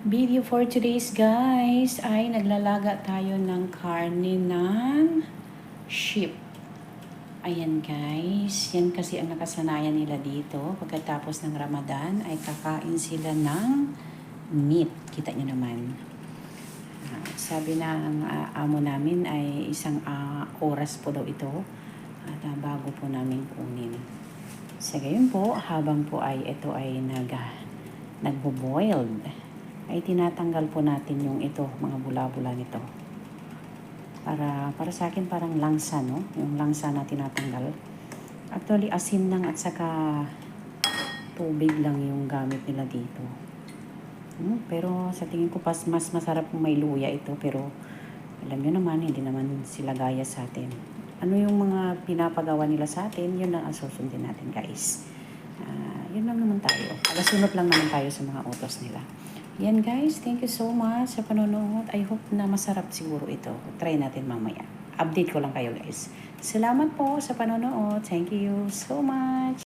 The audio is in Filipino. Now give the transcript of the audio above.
Video for today's guys ay naglalaga tayo ng karne ng sheep. Ayan guys, yan kasi ang nakasanayan nila dito. Pagkatapos ng Ramadan ay kakain sila ng meat. Kita nyo naman. Sabi ng amo namin ay isang oras po daw ito at bago po namin kunin. Sa gayon po, habang po ay ito ay nagbo-boiled, ay tinatanggal po natin yung ito, mga bula-bula nito. Para sa akin parang langsa, no? Yung langsa na tinatanggal. Actually, asin lang at saka tubig lang yung gamit nila dito. Pero sa tingin ko mas masarap kung may luya ito. Pero alam nyo naman, hindi naman sila gaya sa atin. Ano yung mga pinapagawa nila sa atin, yun lang ang susundin natin guys. Yun lang naman tayo. Alasunod lang naman tayo sa mga utos nila. Yan guys, thank you so much sa panonood. I hope na masarap siguro ito. Try natin mamaya. Update ko lang kayo guys. Salamat po sa panonood. Thank you so much.